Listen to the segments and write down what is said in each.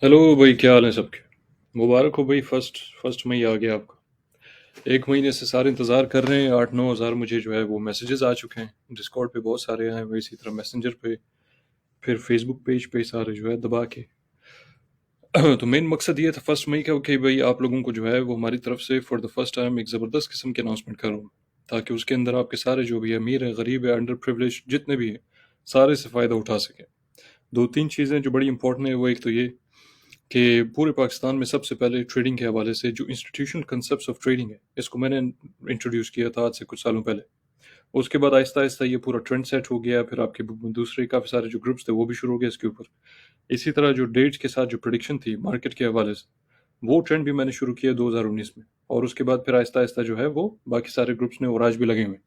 Hello भाई, क्या हाल है सबके। मुबारक हो भाई, फर्स्ट फर्स्ट मई आ गया आपका। एक महीने से सारे इंतज़ार कर रहे हैं। 8-9 हज़ार मुझे जो है वो मैसेजेस आ चुके हैं। डिस्कॉर्ड पे बहुत सारे आए हुए, इसी तरह मैसेंजर पे, फिर फेसबुक पेज पे सारे जो है दबा के। तो मेन मकसद ये था फर्स्ट मई का कि भाई आप लोगों को जो है वो हमारी तरफ से फॉर द फर्स्ट टाइम एक ज़बरदस्त किस्म की अनाउंसमेंट करूँ, ताकि उसके अंदर आपके सारे जो भी अमीर है, गरीब है, अंडर प्रिविलेज जितने भी हैं, सारे से फ़ायदा उठा सकें। दो तीन चीज़ें जो बड़ी इंपॉर्टेंट है, वो एक तो ये कि पूरे पाकिस्तान में सबसे पहले ट्रेडिंग के हवाले से जो इंस्टीट्यूशनल कंसेप्ट ऑफ ट्रेडिंग है, इसको मैंने इंट्रोड्यूस किया था आज से कुछ सालों पहले। उसके बाद आहिस्ता आहिस्ता ये पूरा ट्रेंड सेट हो गया, फिर आपके दूसरे काफ़ी सारे जो ग्रुप्स थे वो भी शुरू हो गए इसके ऊपर। इसी तरह जो डेट्स के साथ जो प्रिडिक्शन थी मार्केट के हवाले से, वो ट्रेंड भी मैंने शुरू किया 2019 में। और उसके बाद फिर आहिस्ता आहिस्ता जो है वो बाकी सारे ग्रुप्स ने और आज भी लगे हुए हैं।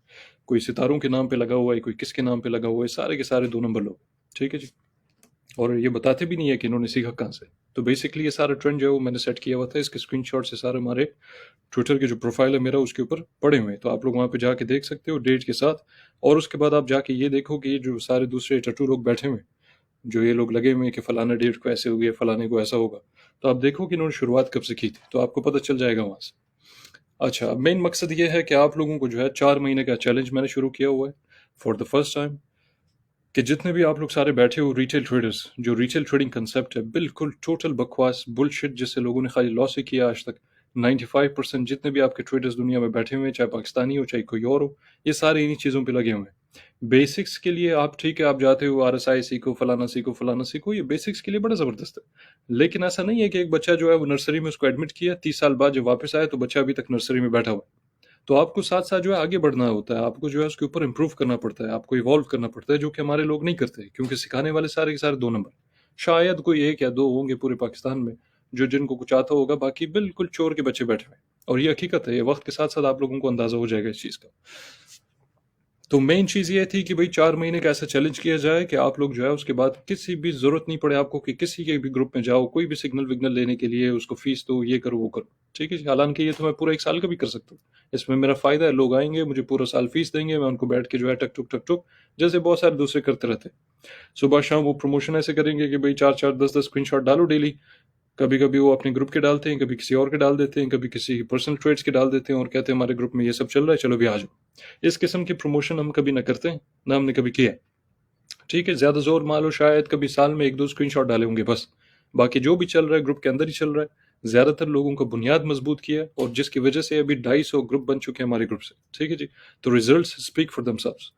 कोई सितारों के नाम पे लगा हुआ है, कोई किसके नाम पे लगा हुआ है, सारे के सारे 2 नंबर लोग। ठीक है जी। और ये बताते भी नहीं है कि इन्होंने सीखा कहाँ से। तो बेसिकली ये सारा ट्रेंड जो है वो मैंने सेट किया हुआ था। इसके स्क्रीनशॉट से सारे हमारे ट्विटर के जो प्रोफाइल है मेरा उसके ऊपर पड़े हुए हैं, तो आप लोग वहाँ पे जाके देख सकते हो डेट के साथ। और उसके बाद आप जाके ये देखो कि ये जो सारे दूसरे टट्टू लोग बैठे हुए हैं, जो ये लोग लगे हुए हैं कि फलाना डेट को ऐसे हो गया, फलाने को ऐसा होगा, तो आप देखो कि इन्होंने शुरुआत कब से की थी, तो आपको पता चल जाएगा वहाँ से। अच्छा, मेन मकसद ये है कि आप लोगों को जो है 4 महीने का चैलेंज मैंने शुरू किया हुआ है फॉर द फर्स्ट टाइम, कि जितने भी आप लोग सारे बैठे हो रिटेल ट्रेडर्स, जो रिटेल ट्रेडिंग कंसेप्ट है बिल्कुल टोटल बकवास बुलशिट, जिससे लोगों ने खाली लॉस ही किया आज तक। 95% जितने भी आपके ट्रेडर्स दुनिया में बैठे हुए हैं, चाहे पाकिस्तानी हो चाहे कोई और हो, ये सारे इन्हीं चीज़ों पे लगे हुए हैं। बेसिक्स के लिए आप ठीक है, आप जाते हो RSI सीखो, फलाना सीखो, फलाना सीखो, ये बेसिक्स के लिए बड़ा ज़बरदस्त है। लेकिन ऐसा नहीं है कि एक बच्चा जो है वो नर्सरी में उसको एडमिट किया, 30 साल बाद जब वापस आया तो बच्चा अभी तक नर्सरी में बैठा हुआ है। तो आपको साथ-साथ जो है आगे बढ़ना होता है, आपको जो है उसके ऊपर इम्प्रूव करना पड़ता है, आपको इवॉल्व करना पड़ता है, जो कि हमारे लोग नहीं करते, क्योंकि सिखाने वाले सारे के सारे 2 नंबर। शायद कोई 1 या 2 होंगे पूरे पाकिस्तान में, जो जिनको कुछ आता होगा, बाकी बिल्कुल चोर के बच्चे बैठे हुए हैं। और ये हकीकत है, ये वक़्त के साथ-साथ आप लोगों को अंदाज़ा हो जाएगा इस चीज़ का। तो मेन चीज़ ये थी कि भाई 4 महीने का ऐसा चैलेंज किया जाए कि आप लोग जो है उसके बाद किसी भी ज़रूरत नहीं पड़े आपको कि किसी के भी ग्रुप में जाओ, कोई भी सिग्नल-विग्नल लेने के लिए उसको फ़ीस दो, ये करो, वो करो। ठीक है जी? हालाँकि ये तो मैं पूरा 1 साल का भी कर सकता हूँ। इसमें मेरा फ़ायदा है, लोग आएँगे, मुझे पूरा साल फ़ीस देंगे, मैं उनको बैठ के जो है टक-टुक, टक-टुक, जैसे बहुत सारे दूसरे करते रहते हैं। सुबह-शाम वो प्रमोशन ऐसे करेंगे कि भाई 4-4, 10-10 स्क्रीनशॉट डालो डेली। कभी-कभी वो अपने ग्रुप के डालते हैं, कभी किसी और के डाल देते हैं, कभी किसी पर्सनल ट्रेड्स के डाल देते हैं और कहते हैं हमारे ग्रुप में ये सब चल रहा है, चलो भी आ जाओ। इस किस्म की प्रमोशन हम कभी ना करते हैं, ना हमने कभी किया है। ठीक है, ज़्यादा ज़ोर मान लो शायद कभी साल में 1-2 स्क्रीनशॉट डाले होंगे बस। बाकी जो भी चल रहा है ग्रुप के अंदर ही चल रहा है। ज़्यादातर लोगों को बुनियाद मजबूत किया है और जिसकी वजह से अभी 250 ग्रुप बन चुके हैं हमारे ग्रुप से। ठीक है जी? तो रिजल्ट्स स्पीक फॉर देमसेल्व्स।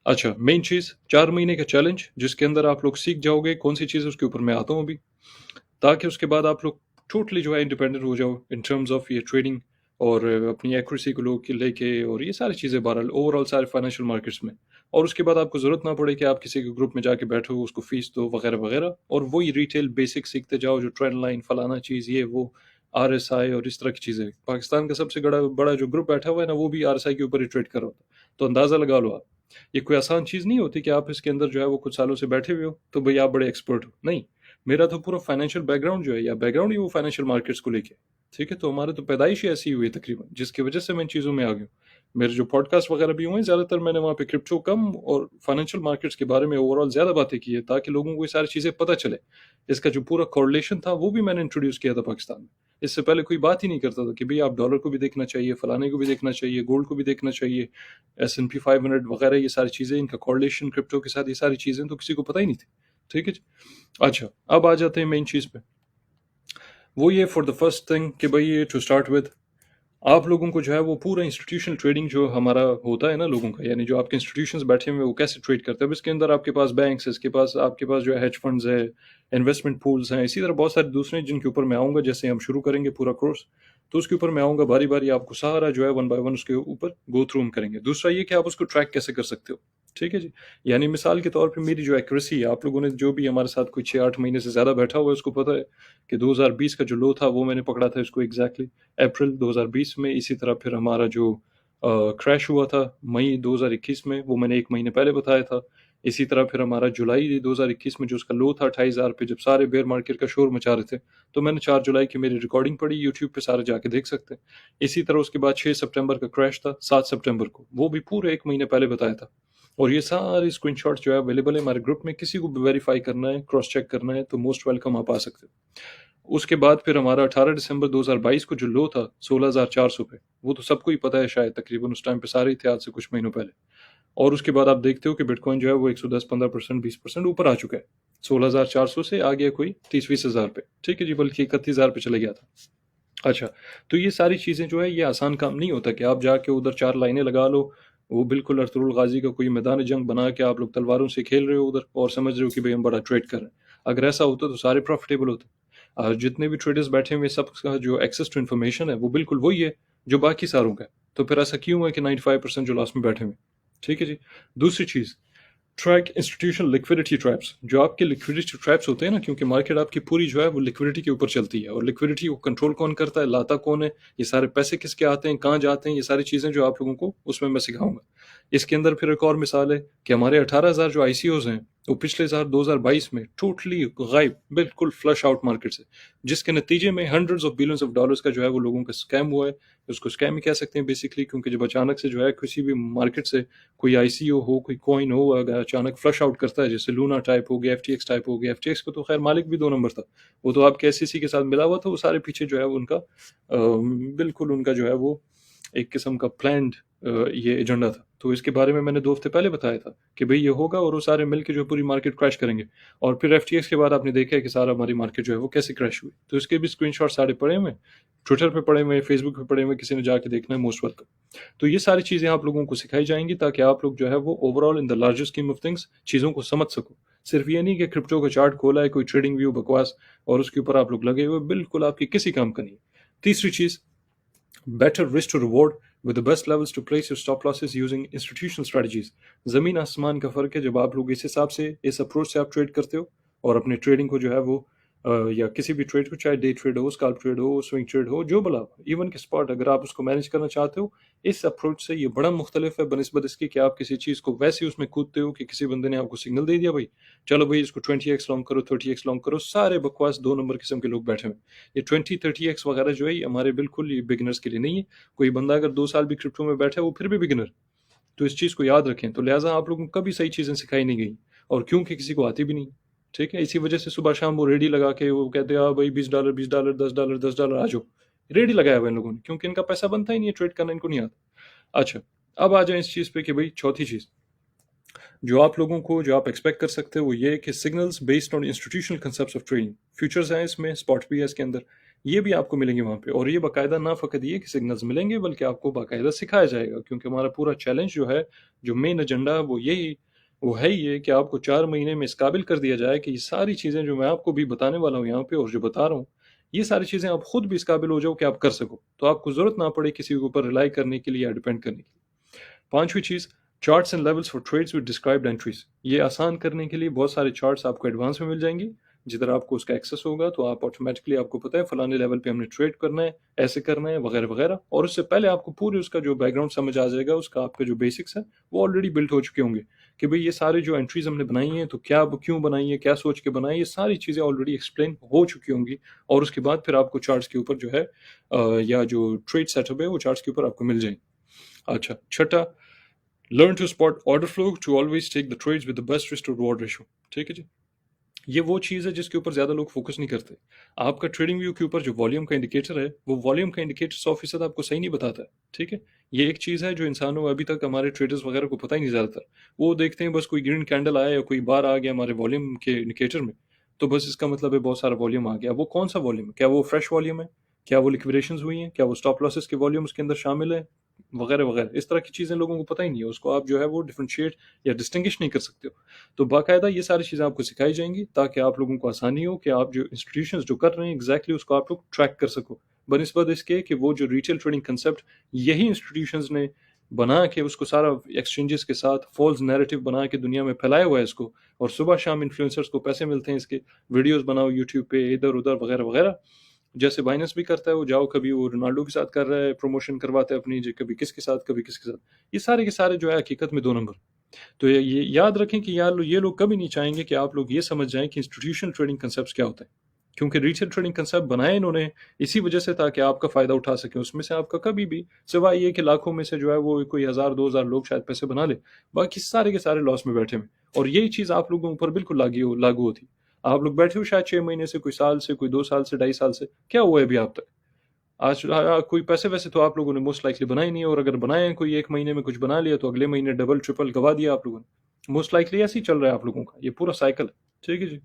अच्छा, मेन चीज़ 4 महीने का चैलेंज जिसके अंदर आप लोग सीख जाओगे कौन-सी चीज़ है, उसके ऊपर मैं आता हूँ अभी। ताकि उसके बाद आप लोग टोटली जो है इंडिपेंडेंट हो जाओ इन टर्म्स ऑफ ये ट्रेडिंग और अपनी एक्यूरेसी को लोग लेके और ये सारी चीज़ें बहरहाल ओवरऑल सारे फाइनेंशियल मार्केट्स में। और उसके बाद आपको ज़रूरत ना पड़े कि आप किसी के ग्रुप में जाके बैठो, उसको फीस दो वगैरह वगैरह, और वही रिटेल बेसिक सीखते जाओ, जो ट्रेंड लाइन फलाना चीज़ ये वो, RSI और इस तरह की चीज़ें। पाकिस्तान का सबसे बड़ा बड़ा जो ग्रुप बैठा हुआ है ना, वो भी RSI के ऊपर ही ट्रेड कर रहा होता है। तो अंदाज़ा लगा लो आप। ये कोई आसान चीज़ नहीं होती कि आप इसके अंदर जो है वो कुछ सालों से बैठे हुए हो तो भाई आप बड़े एक्सपर्ट हो, नहीं। मेरा तो पूरा फाइनेंशियल बैकग्राउंड जो है, या बैकग्राउंड ही वो फाइनेंशियल मार्केट्स को लेके। ठीक है, तो हमारे तो पैदाइश ही ऐसी हुई है तकरीबन, जिसकी वजह से मैं इन चीज़ों में आ गया हूँ। मेरे जो पॉडकास्ट वगैरह भी हुए हैं, ज़्यादातर मैंने वहाँ पे क्रिप्टो कम और फाइनेंशियल मार्केट्स के बारे में ओवरऑल ज़्यादा बातें की है, ताकि लोगों को ये सारी चीज़ें पता चले। इसका जो पूरा कोरिलेशन था वो भी मैंने इंट्रोड्यूस किया था पाकिस्तान में। इससे पहले कोई बात ही नहीं करता था कि भाई आप डॉलर को भी देखना चाहिए, फलाने को भी देखना चाहिए, गोल्ड को भी देखना चाहिए, S&P 500 वगैरह, ये सारी चीज़ें, इनका कोरिलेशन क्रिप्टो के साथ, ये सारी चीज़ें तो किसी को पता ही नहीं थी। ठीक है जी। अच्छा, अब आ जाते हैं मेन चीज़ पे। वो ये फॉर द फर्स्ट थिंग कि भाई ये टू स्टार्ट विद, आप लोगों को जो है वो पूरा इंस्टीट्यूशनल ट्रेडिंग जो हमारा होता है ना लोगों का, यानी जो आपके इंस्टीट्यूशंस बैठे हुए हैं वो कैसे ट्रेड करते हैं। अब इसके अंदर आपके पास बैंक्स है, इसके पास आपके पास जो है हेज फंड्स है, इन्वेस्टमेंट पूल्स हैं, इसी तरह बहुत सारे दूसरे जिनके ऊपर मैं आऊँगा, जैसे हम शुरू करेंगे पूरा कोर्स, तो उसके ऊपर मैं आऊँगा बारी-बारी, आपको सारा जो है वन बाय वन उसके ऊपर गो थ्रू हम करेंगे। दूसरा ये कि आप उसको ट्रैक कैसे कर सकते हो। ठीक है जी? यानी मिसाल के तौर पे मेरी जो एक्यूरेसी है, आप लोगों ने जो भी हमारे साथ कोई 6-8 महीने से ज़्यादा बैठा हुआ है उसको पता है कि 2020 का जो लो था वो मैंने पकड़ा था इसको एग्ज़ैक्टली अप्रैल 2020 में। इसी तरह फिर हमारा जो क्रैश हुआ था मई 2021 में, वो मैंने 1 महीने पहले बताया था। इसी तरह फिर हमारा जुलाई 2021 में जो उसका लो था 28,000 पे, जब सारे बेयर मार्केट का शोर मचा रहे थे, तो मैंने 4 जुलाई की मेरी रिकॉर्डिंग पड़ी यूट्यूब पे, सारे जाके देख सकते हैं। इसी तरह उसके बाद 6 सितंबर का क्रैश था, 7 सितंबर को, वो भी पूरे 1 महीने पहले बताया था। और ये सारे स्क्रीनशॉट्स जो है अवेलेबल है हमारे ग्रुप में, किसी को भी वेरीफाई करना है, क्रॉस चेक करना है तो मोस्ट वेलकम आप आ सकते हो। उसके बाद फिर हमारा 18 दिसंबर 2022 को जो लो था 16,400 पे, वो तो सबको ही पता है शायद, तकरीबन उस टाइम पे सारे ही थे आज से कुछ महीनों पहले। और उसके बाद आप देखते हो कि बिटकॉइन जो है वो 110-15%, 20% ऊपर आ चुका है। 16,400 से आ गया कोई 30-20 हज़ार पे, ठीक है जी, बल्कि 31,000 पे चले गया था। अच्छा, तो ये सारी चीज़ें जो है ये आसान काम नहीं होता कि आप जाके उधर 4 लाइनें लगा लो, वो बिल्कुल अर्तुगरुल गाज़ी का कोई मैदान जंग बना के आप लोग तलवारों से खेल रहे हो उधर और समझ रहे हो कि भई हम बड़ा ट्रेड कर रहे हैं। अगर ऐसा होता तो सारे प्रॉफ़िटेबल होते। जितने भी ट्रेडर्स बैठे हुए हैं सबका जो एक्सेस टू इन्फॉर्मेशन है वो बिल्कुल वही है जो बाकी सारों का है। तो फिर ऐसा क्यों है कि 95% जो लास्ट में बैठे हुए हैं? ठीक है जी। दूसरी चीज़, ट्रैक इंस्टीट्यूशनल लिक्विडिटी ट्रैप्स। जो आपके लिक्विडिटी ट्रैप्स होते हैं ना, क्योंकि मार्केट आपकी पूरी जो है वो लिक्विडिटी के ऊपर चलती है, और लिक्विडिटी को कंट्रोल कौन करता है, लाता कौन है, ये सारे पैसे किसके आते हैं, कहाँ जाते हैं, ये सारी चीज़ें जो आप लोगों को उसमें मैं सिखाऊंगा। इसके अंदर फिर एक और मिसाल है कि हमारे 18,000 जो आईसीओज हैं वो पिछले साल 2022 में टोटली गायब, बिल्कुल फ्लश आउट मार्केट से, जिसके नतीजे में hundreds of billions of dollars का जो है वो लोगों का स्कैम हुआ है। उसको स्कैम ही कह सकते हैं बेसिकली, क्योंकि जब अचानक से जो है किसी भी मार्केट से कोई आईसीओ हो, कोई कॉइन हो, अगर अचानक फ्लश आउट करता है, जैसे लूना टाइप हो गया, एफटीएक्स टाइप हो गया, एफटीएक्स को तो खैर मालिक भी 2 नंबर था, वो तो आपके एसईसी के साथ मिला हुआ था, वो सारे पीछे जो है वो उनका बिल्कुल उनका जो है वो एक किस्म का प्लान्ड ये एजेंडा था। तो इसके बारे में मैंने 2 हफ्ते पहले बताया था कि भाई ये होगा और वो सारे मिलके जो पूरी मार्केट क्रैश करेंगे। और फिर एफटीएक्स के बाद आपने देखा है कि सारा हमारी मार्केट जो है वो कैसे क्रैश हुई। तो इसके भी स्क्रीनशॉट सारे पड़े हुए हैं, ट्विटर पे पड़े हुए हैं, फेसबुक पे पड़े हुए हैं, किसी ने जाके देखना है मोस्ट वेलकम। तो ये सारी चीज़ें आप लोगों को सिखाई जाएंगी ताकि आप लोग जो है वो overall in the larger scheme of things चीज़ों को समझ सको। सिर्फ ये नहीं कि क्रिप्टो का चार्ट खोला है, कोई ट्रेडिंग व्यू बकवास और उसके ऊपर आप लोग लगे हुए, बिल्कुल आपकी किसी काम का नहीं। तीसरी चीज़, better risk to reward with the best levels to place your stop losses using institutional strategies। ज़मीन आसमान का फ़र्क है जब आप लोग इस हिसाब से, इस अप्रोच से आप ट्रेड करते हो और अपने ट्रेडिंग को जो है वो या किसी भी ट्रेड को, चाहे डे ट्रेड हो, स्कैल्प ट्रेड हो, स्विंग ट्रेड हो, जो भला इवन कि स्पॉट, अगर आप उसको मैनेज करना चाहते हो, इस अप्रोच से ये बड़ा मुख्तलिफ है बनिस्बत इसके कि आप किसी चीज़ को वैसे उसमें कूदते हो कि किसी बंदे ने आपको सिग्नल दे दिया भाई चलो भाई इसको 20x लॉन्ग करो, 30x लॉन्ग करो, सारे बकवास 2 नंबर किस्म के लोग बैठे हुए। ये 20-30x वगैरह जो है ये हमारे बिल्कुल ये बिगिनर्स के लिए नहीं है। कोई बंदा अगर 2 साल भी क्रिप्टो में बैठा है वो फिर भी बिगिनर। तो इस चीज़ को याद रखें। तो लिहाजा आप लोगों को कभी सही चीज़ें सिखाई नहीं गई, और क्योंकि किसी को आती भी नहीं। ठीक है, इसी वजह से सुबह शाम वो रेडी लगा के वो कहते हैं हाँ भाई $20, $20, $10, $10 आ जाओ। रेडी लगाया हुआ इन लोगों ने, क्योंकि इनका पैसा बनता ही नहीं है, ट्रेड करना इनको नहीं आता। अच्छा, अब आ जाए इस चीज़ पे कि भाई चौथी चीज़ जो आप लोगों को, जो आप एक्सपेक्ट कर सकते हो वो ये है कि signals based on institutional concepts of trading. Futures हैं इसमें, स्पॉट भी है इसके अंदर, ये भी आपको मिलेंगे वहाँ पे। और ये बाकायदा ना फ़कत ये कि सिग्नल्स मिलेंगे बल्कि आपको बाकायदा सिखाया जाएगा, क्योंकि हमारा पूरा चैलेंज जो है, जो मेन एजेंडा है वो है ये कि आपको 4 महीने में इस काबिल कर दिया जाए कि ये सारी चीज़ें जो मैं आपको भी बताने वाला हूँ यहाँ पे और जो बता रहा हूँ, ये सारी चीज़ें आप खुद भी इस काबिल हो जाओ कि आप कर सको, तो आपको ज़रूरत ना पड़े किसी के ऊपर रिलाई करने के लिए या डिपेंड करने के लिए। पांचवी चीज़, charts and levels for trades with described entries. ये आसान करने के लिए बहुत सारे चार्ट्स आपको एडवांस में मिल जाएंगी। जिधर आपको उसका एक्सेस होगा तो आप ऑटोमेटिकली, आपको पता है फलाने लेवल पे हमने ट्रेड करना है, ऐसे करना है, वगैरह वगैरह, और उससे पहले आपको पूरी उसका जो बैकग्राउंड समझ आ जाएगा, उसका आपका जो बेसिक्स है वो ऑलरेडी बिल्ट हो चुके होंगे कि भाई ये सारे जो एंट्रीज हमने बनाई हैं तो क्या, क्यों बनाई है, क्या सोच के बनाई, ये सारी चीज़ें ऑलरेडी एक्सप्लेन हो चुकी होंगी। और उसके बाद फिर आपको चार्ट्स के ऊपर जो है या जो ट्रेड सेटअप है वो चार्ट्स के ऊपर आपको मिल जाएंगे। अच्छा, छठा, learn to spot order flow to always take the trades with the best risk to reward ratio. ठीक है जी, ये वो चीज़ है जिसके ऊपर ज़्यादा लोग फोकस नहीं करते। आपका ट्रेडिंग व्यू के ऊपर जो वॉल्यूम का इंडिकेटर है, वो वॉल्यूम का इंडिकेटर 100% आपको सही नहीं बताता है। ठीक है, ये एक चीज़ है जो इंसानों, अभी तक हमारे ट्रेडर्स वगैरह को पता ही नहीं ज़्यादातर। वो देखते हैं बस कोई ग्रीन कैंडल आया या कोई बार आ गया हमारे वॉल्यूम के इंडिकेटर में, तो बस इसका मतलब है बहुत सारा वॉल्यूम आ गया। वो कौन सा वॉल्यूम है, क्या वो फ्रेश वॉल्यूम है, क्या वो लिक्विडेशंस हुई हैं, क्या वो स्टॉप लॉसेस के वॉल्यूम उसके अंदर शामिल है, वगैरह वगैरह। इस तरह की चीज़ें लोगों को पता ही नहीं है, उसको आप जो है वो डिफ्रेंशिएट या डिस्टिंग्विश नहीं कर सकते हो। तो बाकायदा ये सारी चीज़ें आपको सिखाई जाएंगी ताकि आप लोगों को आसानी हो कि आप जो इंस्टीट्यूशंस जो कर रहे हैं एग्जैक्टली उसको आप लोग ट्रैक कर सको, बनिस्बत इसके कि वो जो रिटेल ट्रेडिंग कंसेप्ट यही इंस्टीट्यूशंस ने बना के उसको सारा एक्सचेंजेस के साथ फॉल्स नैरेटिव बना के दुनिया में फैलाया हुआ है इसको, और सुबह शाम इन्फ्लुएंसर्स को पैसे मिलते हैं इसके, वीडियोस बनाओ यूट्यूब पे इधर उधर वगैरह वगैरह। जैसे बाइनेंस भी करता है, वो जाओ कभी वो रोनाल्डो के साथ कर रहा है, प्रमोशन करवाता है अपनी, कभी किसके साथ, कभी किसके साथ। ये सारे के सारे जो है हकीकत में 2 नंबर। तो ये याद रखें कि यार ये लोग कभी नहीं चाहेंगे कि आप लोग ये समझ जाएं कि इंस्टीट्यूशनल ट्रेडिंग कंसेप्ट क्या होता है। क्योंकि रिटेल ट्रेडिंग कंसेप्ट बनाया इन्होंने इसी वजह से ताकि आपका फ़ायदा उठा सकें, उसमें से आपका कभी भी सिवाय ये कि लाखों में से जो है वो कोई 1000-2000 लोग शायद पैसे बना ले, बाकी सारे के सारे लॉस में बैठे हुए। और यही चीज़ आप लोगों के ऊपर बिल्कुल लागू होती। आप लोग बैठे हो शायद 6 महीने से, कोई साल से, कोई 2 साल से, 2.5 साल से, क्या हुआ है अभी आप तक? आज कोई पैसे वैसे तो आप लोगों ने मोस्ट लाइकली बनाए नहीं है, और अगर बनाए हैं कोई 1 महीने में कुछ बना लिया तो अगले महीने डबल ट्रिपल गवा दिया आप लोगों ने। मोस्ट लाइकली ऐसे ही चल रहा है आप लोगों का, ये पूरा साइकिल है। ठीक है जी।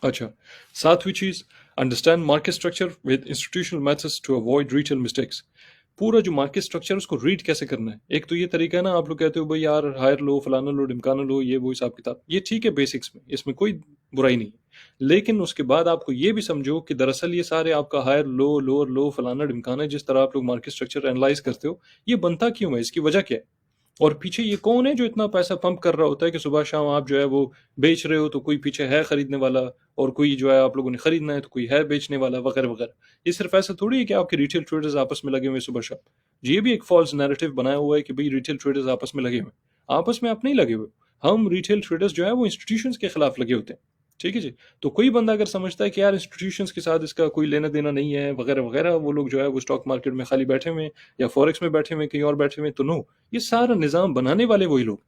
अच्छा, सातवीं चीज़, understand market structure with institutional methods to avoid retail mistakes. पूरा जो मार्केट स्ट्रक्चर है उसको रीड कैसे करना है। एक तो ये तरीका है ना, आप लोग कहते हो भाई यार हायर लो, फलाना लो, ढिमकाना लो, ये वो हिसाब किताब, ये ठीक है बेसिक्स में, इसमें कोई बुराई नहीं है। लेकिन उसके बाद आपको ये भी समझो कि दरअसल ये सारे आपका हायर लो, लोअर लो, फलाना ढिमकाना, जिस तरह आप लोग मार्केट स्ट्रक्चर एनालाइज करते हो, ये बनता क्यों है, इसकी वजह क्या है, और पीछे ये कौन है जो इतना पैसा पंप कर रहा होता है कि सुबह शाम आप जो है वो बेच रहे हो तो कोई पीछे है खरीदने वाला, और कोई जो है आप लोगों ने खरीदना है तो कोई है बेचने वाला, वगैरह वगैरह। ये सिर्फ ऐसा थोड़ी है कि आपके रिटेल ट्रेडर्स आपस में लगे हुए सुबह शाम। ये भी एक फॉल्स नैरेटिव बनाया हुआ है कि भाई रिटेल ट्रेडर्स आपस में लगे हुए हैं। आपस में आप नहीं लगे हुए, हम रिटेल ट्रेडर्स जो है वो इंस्टीट्यूशंस के खिलाफ लगे होते हैं। ठीक है जी। तो कोई बंदा अगर समझता है कि यार इंस्टीट्यूशंस के साथ इसका कोई लेना देना नहीं है, वगैरह वगैरह, वो लोग जो है वो स्टॉक मार्केट में खाली बैठे हुए हैं या फॉरेक्स में बैठे हुए हैं, कहीं और बैठे हुए हैं, तो नो, ये सारा निज़ाम बनाने वाले वही लोग।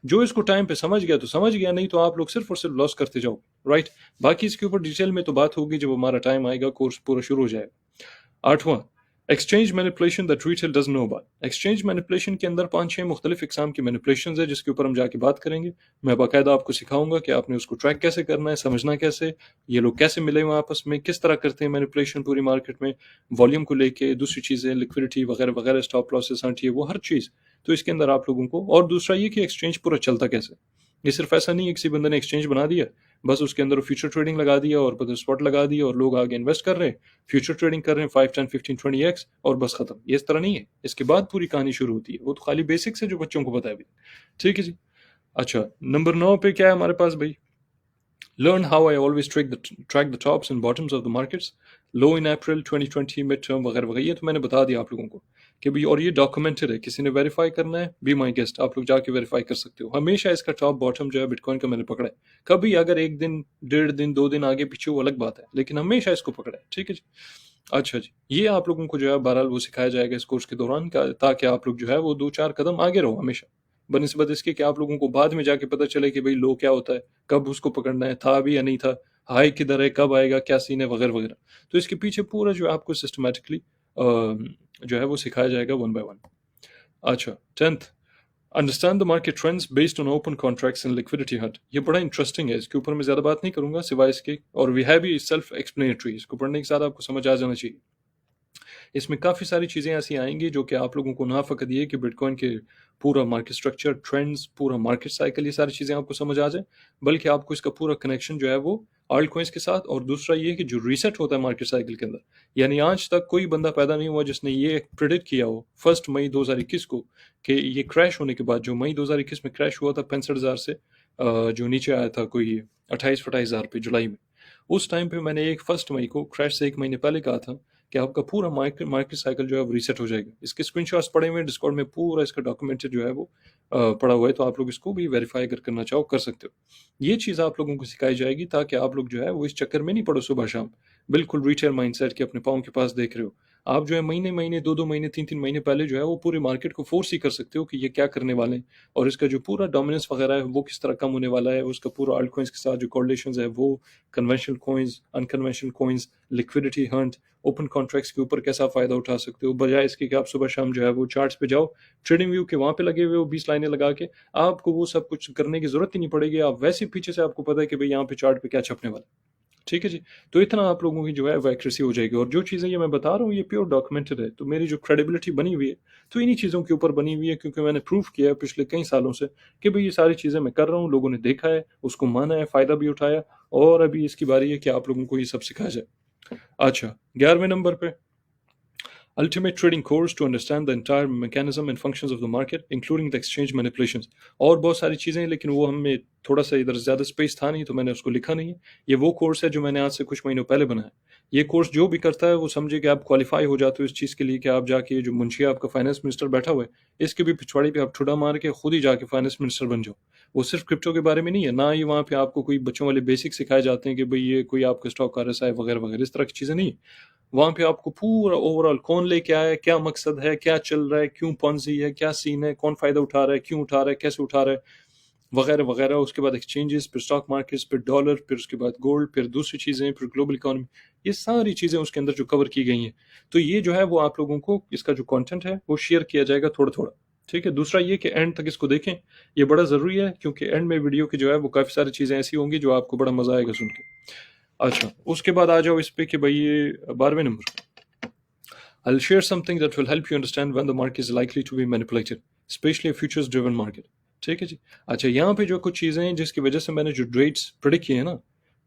जो इसको टाइम पे समझ गया तो समझ गया, नहीं तो आप लोग सिर्फ और सिर्फ लॉस करते जाओ। राइट। बाकी इसके ऊपर डिटेल में तो बात होगी जब हमारा टाइम आएगा, कोर्स पूरा शुरू हो जाएगा। आठवां, exchange manipulation that retail doesn't know about. Exchange manipulation के अंदर 5-6 मुख्तलिफ इकसाम की मैनिपुलेशन है, जिसके ऊपर हम जाके बात करेंगे। मैं बाकायदा आपको सिखाऊंगा कि आपने उसको ट्रैक कैसे करना है, समझना कैसे, ये लोग कैसे मिले हुए आपस में, किस तरह करते हैं मैनिपुलेशन पूरी मार्केट में, वॉल्यूम को लेके, दूसरी चीज़ें लिक्विडिटी वगैरह वगैरह, स्टॉप लॉसेस आंटी है वो हर चीज़। तो इसके अंदर आप लोगों को, और दूसरा ये कि एक्सचेंज पूरा चलता कैसे। ये सिर्फ ऐसा नहीं है किसी बंदे ने एक्सचेंज बना दिया, बस उसके अंदर फ्यूचर ट्रेडिंग लगा दिया और बस स्पॉट लगा दिया और लोग आगे इन्वेस्ट कर रहे हैं, फ्यूचर ट्रेडिंग कर रहे हैं 5, 10, 15, 20x, और बस खत्म। ये इस तरह नहीं है, इसके बाद पूरी कहानी शुरू होती है। वो तो खाली बेसिक्स है जो बच्चों को पता है अभी। ठीक है जी। अच्छा, नंबर 9 पे क्या है हमारे पास भाई, Learn how I always track the tops and bottoms of the markets. Low in April 2020, mid term वगैरह वगैरह, ये तो मैंने बता दिया आप लोगों को कि भाई, और ये डॉक्यूमेंटेड है, किसी ने वेरीफाई करना है, बी माई गेस्ट, आप लोग जाके वेरीफाई कर सकते हो। हमेशा इसका टॉप बॉटम जो है बिटकॉइन का मैंने पकड़ा है। कभी अगर 1 दिन, 1.5 दिन, 2 दिन आगे पीछे वो अलग बात है, लेकिन हमेशा इसको पकड़ा है। ठीक है जी। अच्छा जी, ये आप लोगों को जो है बहरहाल वो सिखाया जाएगा इस कोर्स के दौरान, ताकि आप लोग जो है वो 2-4 कदम आगे रहो हमेशा, बनिस्बत इसके कि आप लोगों को बाद में जाके पता चले कि भाई लो क्या होता है, कब उसको पकड़ना है, था भी या नहीं था, हाई किधर है, कब आएगा, क्या सीन है, वगैरह वगैरह। तो इसके पीछे पूरा जो है आपको सिस्टमेटिकली जो है वो सिखाया जाएगा 1 by 1। अच्छा, 10th, understand the market trends based on open contracts and liquidity Hunt. ये बड़ा इंटरेस्टिंग है, इसके ऊपर मैं ज़्यादा बात नहीं करूंगा सिवाय इसके, और वी हैव भी सेल्फ एक्सप्लेनेटरी, इसको पढ़ने के साथ आपको समझ आ जाना चाहिए। इसमें काफ़ी सारी चीज़ें ऐसी आएंगी जो कि आप लोगों को ना फ़कत ये कि बिटकॉइन के पूरा मार्केट स्ट्रक्चर, ट्रेंड्स, पूरा मार्केट साइकिल, ये सारी चीज़ें आपको समझ आ जाए, बल्कि आपको इसका पूरा कनेक्शन जो है वो आल्ट कॉइन्स के साथ, और दूसरा ये कि जो रीसेट होता है मार्केट साइकिल के अंदर, यानी आज तक कोई बंदा पैदा नहीं हुआ जिसने ये प्रिडिक्ट किया हो 1 मई 2021 को कि ये क्रैश होने के बाद, जो मई 2021 में क्रैश हुआ था 65,000 से जो नीचे आया था कोई 28-28,000 पे जुलाई में, उस टाइम पे मैंने 1 मई को, क्रैश से 1 महीने पहले कहा था कि आपका पूरा मार्केट मार्केट साइकिल जो है वो रीसेट हो जाएगा। इसके स्क्रीनशॉट्स पड़े हुए हैं डिस्कॉर्ड में, पूरा इसका डॉक्यूमेंटेड जो है वो पड़ा हुआ है, तो आप लोग इसको भी वेरीफाई अगर करना चाहो कर सकते हो। ये चीज़ आप लोगों को सिखाई जाएगी ताकि आप लोग जो है वो इस चक्कर में नहीं पड़ो सुबह शाम, बिल्कुल रिटेल माइंडसेट के अपने पाँव के पास देख रहे हो। आप जो है महीने महीने, 2-2 महीने, 3-3 महीने पहले जो है वो पूरे मार्केट को फोर्स ही कर सकते हो कि ये क्या करने वाले हैं, और इसका जो पूरा डोमिनेंस वगैरह है वो किस तरह कम होने वाला है, उसका पूरा अल्ट कॉइन्स के साथ जो कोरिलेशंस है वो, conventional coins, unconventional coins, liquidity Hunt, open contracts के ऊपर कैसा फ़ायदा उठा सकते हो, बजाय इसके कि आप सुबह शाम जो है वो चार्ट्स पे जाओ, ट्रेडिंग व्यू के वहाँ पे लगे हुए हो 20 लाइनें लगा के, आपको वो सब कुछ करने की ज़रूरत ही नहीं पड़ेगी। आप वैसे पीछे से आपको पता है कि भाई यहाँ पे चार्ट पे क्या छपने वाला है। ठीक है जी। तो इतना आप लोगों की जो है वो एक्यूरेसी हो जाएगी, और जो चीज़ें ये मैं बता रहा हूँ ये प्योर डॉक्यूमेंटेड है, तो मेरी जो क्रेडिबिलिटी बनी हुई है तो इन्हीं चीज़ों के ऊपर बनी हुई है, क्योंकि मैंने प्रूफ किया है पिछले कई सालों से कि भाई ये सारी चीज़ें मैं कर रहा हूँ, लोगों ने देखा है, उसको माना है, फ़ायदा भी उठाया, और अभी इसकी बारी है कि आप लोगों को ये सब सिखाया जाए। अच्छा, 11वें नंबर पे, Ultimate Trading Course to understand the entire mechanism and functions of the market, including the exchange manipulations. और बहुत सारी चीज़ें हैं, लेकिन वो हमें थोड़ा सा इधर ज़्यादा स्पेस था नहीं, तो मैंने उसको लिखा नहीं है. ये वो कोर्स है जो मैंने आज से कुछ महीनों पहले बनाया. ये कोर्स जो भी करता है वो समझे कि आप क्वालिफाई हो जाते हो इस चीज़ के लिए कि आप जाके जो मुंशी आपका फाइनेंस मिनिस्टर बैठा हुआ है, इसके भी पिछवाड़ी पे आप ठुडा मार के खुद ही जाके फाइनेंस मिनिस्टर बन जाओ. वो सिर्फ क्रिप्टो के बारे में नहीं है, ना ही वहाँ पे आपको कोई बच्चों वाले बेसिक सिखाए जाते हैं कि भाई ये कोई आपका स्टॉक RSI वगैरह वगैरह, इस तरह की चीज़ें नहीं है. वहाँ पे आपको पूरा ओवरऑल कौन लेके आया है, क्या मकसद है, क्या चल रहा है, क्यों पॉन्जी है, क्या सीन है, कौन फायदा उठा रहा है, क्यों उठा रहा है, कैसे उठा रहा है, वगैरह वगैरह. उसके बाद एक्सचेंजेस, फिर स्टॉक मार्केट्स, फिर डॉलर, फिर उसके बाद गोल्ड, फिर दूसरी चीज़ें, फिर ग्लोबल इकोनॉमी. ये सारी चीज़ें उसके अंदर जो कवर की गई हैं. तो ये जो है वो आप लोगों को इसका जो कंटेंट है वो शेयर किया जाएगा थोड़ा थोड़ा. ठीक है. दूसरा ये कि एंड तक इसको देखें, ये बड़ा ज़रूरी है, क्योंकि एंड में वीडियो की जो है वो काफ़ी सारी चीज़ें ऐसी होंगी जो आपको बड़ा मज़ा आएगा सुन के. अच्छा, उसके बाद आ जाओ इस पे कि भाई ये 12वें number. I'll share something that will help you understand when the market is likely to be manipulated, especially a futures driven market. ठीक है जी. अच्छा, यहाँ पे जो कुछ चीज़ें हैं जिसकी वजह से मैंने जो ट्रेड्स प्रेडिक्ट किए हैं ना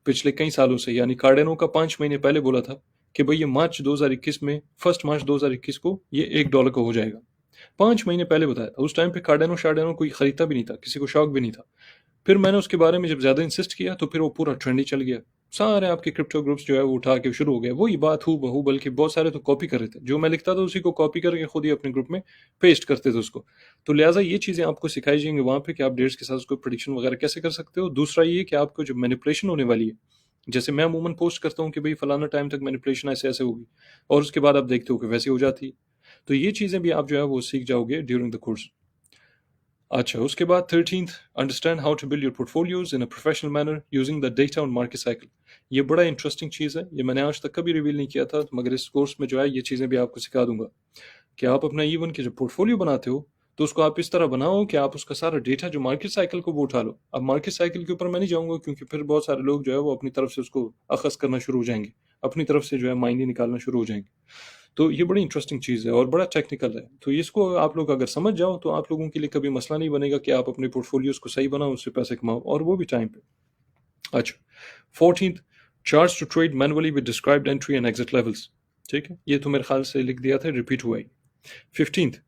पिछले कई सालों से, यानी कार्डेनो का 5 महीने पहले बोला था कि भाई ये मार्च 2021 में, 1 मार्च 2021 को ये $1 का हो जाएगा. 5 महीने पहले बताया था. उस टाइम पे कार्डेनो शार्डेनो कोई खरीदता भी नहीं था, किसी को शौक भी नहीं था. फिर मैंने उसके बारे में जब ज़्यादा इंसिस्ट किया तो फिर वो पूरा ट्रेंड ही चल गया. सारे आपके क्रिप्टो ग्रुप्स जो है वो उठा के शुरू हो गए. वही बात हूँ बहू, बल्कि बहुत सारे तो कॉपी कर रहे थे. जो मैं लिखता था उसी को कॉपी करके खुद ही अपने ग्रुप में पेस्ट करते थे उसको. तो लिहाजा ये चीज़ें आपको सिखाई जाएंगी वहाँ पे कि आप डेट्स के साथ उसको प्रेडिक्शन वगैरह कैसे कर सकते हो. दूसरा ये कि आपको जो मैनिपुलेशन होने वाली है, जैसे मैं अमूमन पोस्ट करता हूँ कि भाई फलाना टाइम तक मैनिपुलेशन ऐसे ऐसे होगी, और उसके बाद आप देखते हो कि वैसे हो जाती है. तो ये चीज़ें भी आप जो है वो सीख जाओगे ड्यूरिंग द कोर्स. अच्छा, उसके बाद 13th, understand how to build your portfolios in a professional manner using the data on market cycle. ये बड़ा इंटरेस्टिंग चीज़ है. ये मैंने आज तक कभी रिवील नहीं किया था, मगर इस कोर्स में जो है ये चीज़ें भी आपको सिखा दूंगा कि आप अपना इवन के जो पोर्टफोलियो बनाते हो तो उसको आप इस तरह बनाओ कि आप उसका सारा डेटा जो मार्केट साइकिल को वो उठा लो. अब मार्केट साइकिल के ऊपर मैं नहीं जाऊंगा, क्योंकि फिर बहुत सारे लोग जो है वो अपनी तरफ से उसको अखज़ करना शुरू हो जाएंगे, अपनी तरफ से जो है मायने निकालना शुरू हो जाएंगे. तो ये बड़ी इंटरेस्टिंग चीज़ है और बड़ा टेक्निकल है. तो इसको आप लोग अगर समझ जाओ तो आप लोगों के लिए कभी मसला नहीं बनेगा कि आप अपने पोर्टफोलियोज को सही बनाओ, उससे पैसे कमाओ, और वो भी टाइम पे. अच्छा, 14th, charts to trade manually with described entry and exit levels. ठीक है, ये तो मेरे ख्याल से लिख दिया था, रिपीट हुआ ही. 15th,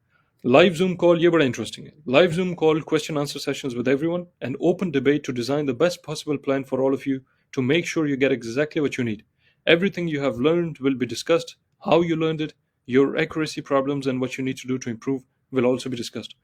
live Zoom call. ये बड़ा इंटरेस्टिंग है. Live Zoom call, question answer sessions with everyone, and open debate to design the best possible plan for all of you to make sure you get exactly what you need. Everything you have learned will be discussed. How you learned it, your accuracy problems, and what you need to do to improve will also be discussed.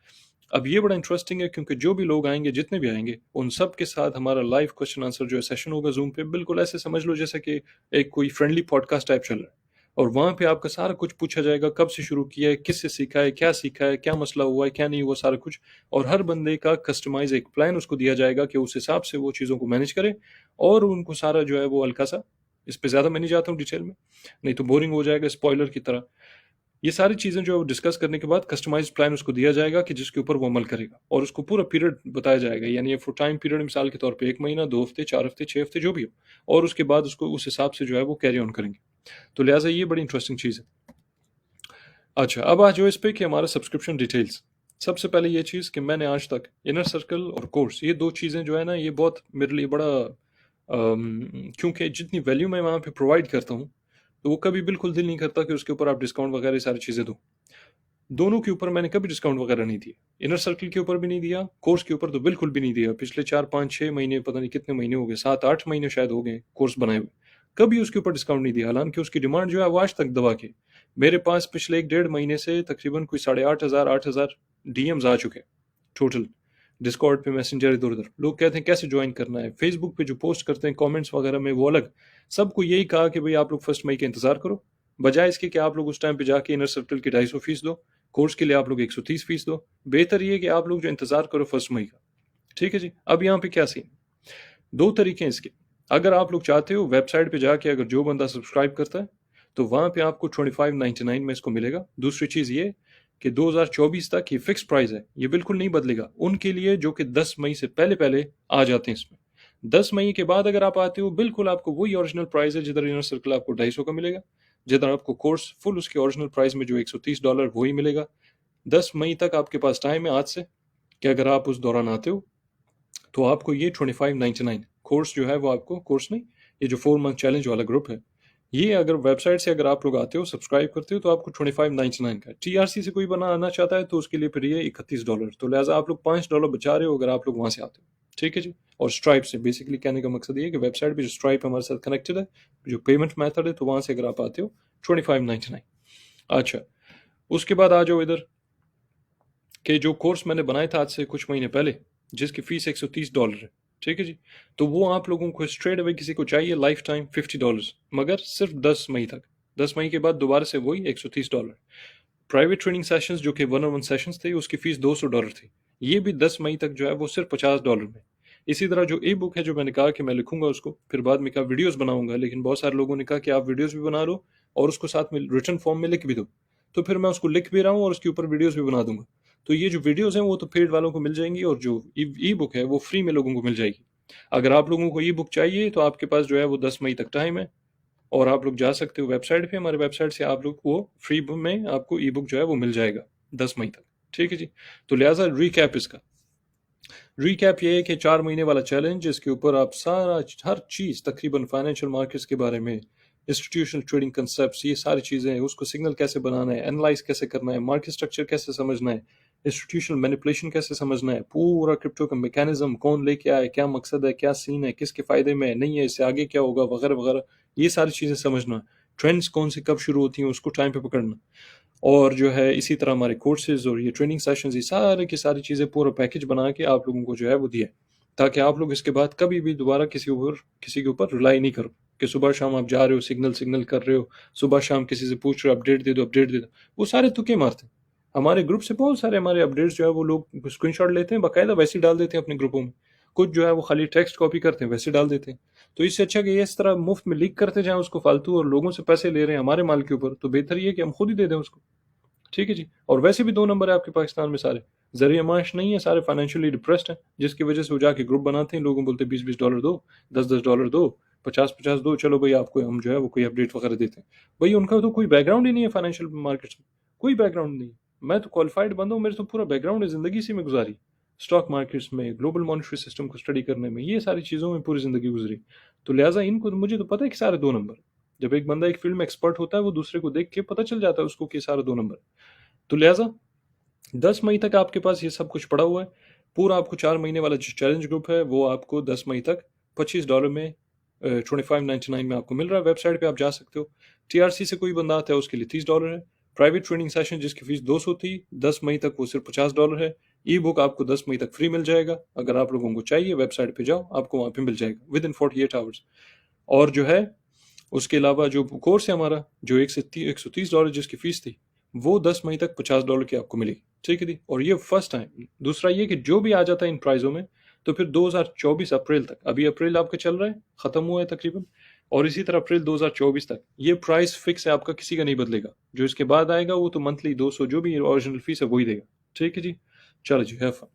अब ये बड़ा interesting है, क्योंकि जो भी लोग आएंगे, जितने भी आएंगे, उन सब के साथ हमारा लाइव क्वेश्चन आंसर जो है सेशन होगा जूम पे. बिल्कुल ऐसे समझ लो जैसे कि एक कोई फ्रेंडली पॉडकास्ट टाइप चल रहा है, और वहाँ पे आपका सारा कुछ पूछा जाएगा, कब से शुरू किया है, किससे सीखा है, क्या मसला हुआ है, क्या नहीं हुआ, सारा कुछ. और हर बंदे का कस्टमाइज एक प्लान उसको दिया जाएगा कि उस हिसाब से वो चीज़ों को मैनेज करे, और उनको सारा जो है वो हल्का सा, इस पे ज़्यादा मैं नहीं जाता हूँ डिटेल में, नहीं तो बोरिंग हो जाएगा स्पॉइलर की तरह. ये सारी चीज़ें जो है वो डिस्कस करने के बाद कस्टमाइज प्लान उसको दिया जाएगा कि जिसके ऊपर वो अमल करेगा, और उसको पूरा पीरियड बताया जाएगा, यानी फॉर टाइम पीरियड मिसाल के तौर पे 1 महीना, 2 हफ्ते, 4 हफ्ते, 6 हफ्ते, जो भी हो, और उसके बाद उसको उस हिसाब से जो है वो कैरी ऑन करेंगे. तो लिहाजा ये बड़ी इंटरेस्टिंग चीज़ है. अच्छा, अब आ जाओ इस पे कि हमारा सब्सक्रिप्शन डिटेल्स. सबसे पहले ये चीज़ कि मैंने आज तक इनर सर्कल और कोर्स, ये दो चीज़ें जो है ना, ये बहुत मेरे लिए बड़ा क्योंकि जितनी वैल्यू मैं वहाँ पे प्रोवाइड करता हूँ, तो वो कभी बिल्कुल दिल नहीं करता कि उसके ऊपर आप डिस्काउंट वगैरह सारी चीज़ें दो. दोनों के ऊपर मैंने कभी डिस्काउंट वगैरह नहीं दिया. इनर सर्कल के ऊपर भी नहीं दिया, कोर्स के ऊपर तो बिल्कुल भी नहीं दिया. पिछले 4, 5, 6 महीने, पता नहीं कितने महीने हो गए, 7, 8 महीने शायद हो गए कोर्स बनाए हुए, कभी उसके ऊपर डिस्काउंट नहीं दिया. हालांकि उसकी डिमांड जो है वो आज तक दबा के, मेरे पास पिछले 1 डेढ़ महीने से तकरीबन कोई 8,500 डीएम्स आ चुके हैं टोटल. डिस्कॉर्ड पे, मैसेंजर, इधर उधर लोग कहते हैं कैसे ज्वाइन करना है. फेसबुक पे जो पोस्ट करते हैं कमेंट्स वगैरह में वो अलग. सबको यही कहा कि भाई आप लोग 1 मई का इंतजार करो, बजाय इसके कि आप लोग उस टाइम पे जाके इनर सर्कल की 250 फीस दो, कोर्स के लिए आप लोग 130 फीस दो. बेहतर ये कि आप लोग जो इंतजार करो 1 मई का. ठीक है जी. अब यहाँ पे क्या सीन, दो तरीके हैं इसके. अगर आप लोग चाहते हो वेबसाइट पे जाके अगर जो बंदा सब्सक्राइब करता है तो वहां पे आपको 25.99 में इसको मिलेगा. दूसरी चीज ये कि 2024 तक ये फिक्स प्राइस है, ये बिल्कुल नहीं बदलेगा उनके लिए जो कि 10 मई से पहले पहले आ जाते हैं इसमें. 10 मई के बाद अगर आप आते हो, बिल्कुल आपको वही ओरिजिनल प्राइस है. जिधर इनर सर्कल आपको 250 का मिलेगा, जिधर आपको कोर्स फुल उसके ओरिजिनल प्राइस में जो $130 वही मिलेगा. 10 मई तक आपके पास टाइम है आज से, कि अगर आप उस दौरान आते हो तो आपको ये 25.99 कोर्स जो है वो आपको, कोर्स नहीं, ये जो 4 मंथ चैलेंज वाला ग्रुप है, ये अगर वेबसाइट से अगर आप लोग आते हो, सब्सक्राइब करते हो, तो आपको 25.99 का। टीआरसी से कोई बनाना चाहता है तो उसके लिए फिर ये $31। तो लिहाजा आप लोग $5 बचा रहे हो अगर आप लोग वहां से आते हो। ठीक है जी। और स्ट्राइप से बेसिकली कहने का मकसद ये है कि वेबसाइट पे जो स्ट्राइप हमारे साथ कनेक्टेड है, जो पेमेंट मेथड है, तो वहां से अगर आप आते हो 25.99। अच्छा, उसके बाद आ जाओ इधर कि जो कोर्स मैंने बनाया था आज से कुछ महीने पहले, जिसकी फीस $130 है। ठीक है जी। तो वो आप लोगों को स्ट्रेट अवे किसी को चाहिए लाइफ टाइम $50, मगर सिर्फ 10 मई तक। 10 मई के बाद दोबारा से वही $130। प्राइवेट ट्रेनिंग सेशंस जो कि 1-on-1 सेशंस थे, उसकी फीस $200 थी। ये भी 10 मई तक जो है वो सिर्फ $50 में। इसी तरह जो ई बुक है, जो मैंने कहा कि मैं लिखूंगा उसको, फिर बाद में कहा वीडियोस बनाऊंगा, लेकिन बहुत सारे लोगों ने कहा कि आप वीडियोस भी बना लो और उसको साथ में रिटन फॉर्म में लिख भी दो। तो फिर मैं उसको लिख भी रहा हूँ और उसके ऊपर वीडियोस भी बना दूंगा। तो ये जो वीडियोस हैं वो तो पेड वालों को मिल जाएंगी, और जो ई बुक है वो फ्री में लोगों को मिल जाएगी। अगर आप लोगों को ई बुक चाहिए तो आपके पास जो है वो 10 मई तक टाइम है, और आप लोग जा सकते हो वेबसाइट पे, हमारे वेबसाइट से आप लोग को फ्री में आपको ई बुक जो है वो मिल जाएगा 10 मई तक। ठीक है जी। तो लिहाजा रिकैप इसका, रिकैप ये है कि 4 महीने वाला चैलेंज, जिसके ऊपर आप सारा हर चीज़ तकरीबन फाइनेंशियल मार्केट्स के बारे में, इंस्टीट्यूशनल ट्रेडिंग कंसेप्ट्स, ये सारी चीज़ें, उसको सिग्नल कैसे बनाना है, एनालाइज कैसे करना है, मार्केट स्ट्रक्चर कैसे समझना है, इंस्टीट्यूशनल मैनिपुलेशन कैसे समझना है, पूरा क्रिप्टो का मैकेनिज्म कौन लेके आए, क्या मकसद है, क्या सीन है, किसके फायदे में नहीं है, इससे आगे क्या होगा, वगैरह वगैरह, ये सारी चीज़ें समझना, ट्रेंड्स कौन से कब शुरू होती हैं उसको टाइम पे पकड़ना, और जो है इसी तरह हमारे कोर्सेज और ये ट्रेनिंग सेशंस, ये सारे की सारी चीज़ें पूरा पैकेज बना के आप लोगों को जो है वो दिया है, ताकि आप लोग इसके बाद कभी भी दोबारा किसी के ऊपर रिलाई नहीं करो कि सुबह शाम आप जा रहे हो, सिग्नल सिग्नल कर रहे हो, सुबह शाम किसी से पूछ रहे हो अपडेट दे दो, अपडेट दे दो। वो सारे तुक्के मारते हैं। हमारे ग्रुप से बहुत सारे हमारे अपडेट्स जो है वो लोग स्क्रीनशॉट लेते हैं, बाकायदा वैसे ही डाल देते हैं अपने ग्रुपों में। कुछ जो है वो खाली टेक्स्ट कॉपी करते हैं, वैसे डाल देते हैं। तो इससे अच्छा कि ये इस तरह मुफ्त में लीक करते जाएं उसको फालतू, और लोगों से पैसे ले रहे हैं हमारे माल के ऊपर, तो बेहतर ये कि हम खुद ही दे दें उसको। ठीक है जी। और वैसे भी 2 नंबर है आपके पाकिस्तान में सारे, जरिए माश नहीं है, सारे फाइनेंशियली डिप्रेस्ड हैं, जिसकी वजह से वो जाके ग्रुप बनाते हैं, लोगों बोलते हैं $20-20 दो, $10-10 दो, 50-50 दो, चलो भाई आपको हम जो है वो कोई अपडेट वगैरह देते हैं। भाई उनका तो कोई बैकग्राउंड ही नहीं है फाइनेंशियल मार्केट्स में, कोई बैकग्राउंड नहीं है। मैं तो क्वालिफाइड बंदा हूँ, मेरे तो पूरा बैकग्राउंड है, जिंदगी इसी में गुजारी, स्टॉक मार्केट्स में, ग्लोबल मॉनेटरी सिस्टम को स्टडी करने में, ये सारी चीज़ों में पूरी जिंदगी गुजरी। तो लिहाजा इनको मुझे तो पता है कि सारे 2 नंबर। जब एक बंदा एक फील्ड में एक्सपर्ट होता है, वो दूसरे को देख के पता चल जाता है उसको कि सारे 2 नंबर। तो लिहाजा 10 मई तक आपके पास ये सब कुछ पड़ा हुआ है। पूरा आपको 4 महीने वाला जो चैलेंज ग्रुप है वो आपको 10 मई तक $25 में 25.99 में आपको मिल रहा है। वेबसाइट पे आप जा सकते हो। टीआरसी से कोई बंदा आता है उसके लिए $30 है। प्राइवेट ट्रेनिंग सेशन जिसकी फीस 200 थी, 10 मई तक वो सिर्फ $50 है। ई बुक आपको 10 मई तक फ्री मिल जाएगा। अगर आप लोगों को चाहिए वेबसाइट पे जाओ, आपको वहाँ पे मिल जाएगा विद इन 48 आवर्स। और जो है उसके अलावा जो कोर्स है हमारा, जो $130 जिसकी फीस थी, वो 10 मई तक $50 की आपको मिलेगी। ठीक है जी। और ये फर्स्ट टाइम। दूसरा ये कि जो भी आ जाता है इन प्राइजों में, तो फिर 2024 अप्रैल तक, अभी अप्रैल आपका चल रहा है, खत्म हुआ है तकरीबन, और इसी तरह अप्रैल 2024 तक ये प्राइस फिक्स है आपका, किसी का नहीं बदलेगा। जो इसके बाद आएगा वो तो मंथली 200 जो भी ओरिजिनल फीस है वही देगा। ठीक है जी। चलो जी, हैव फन।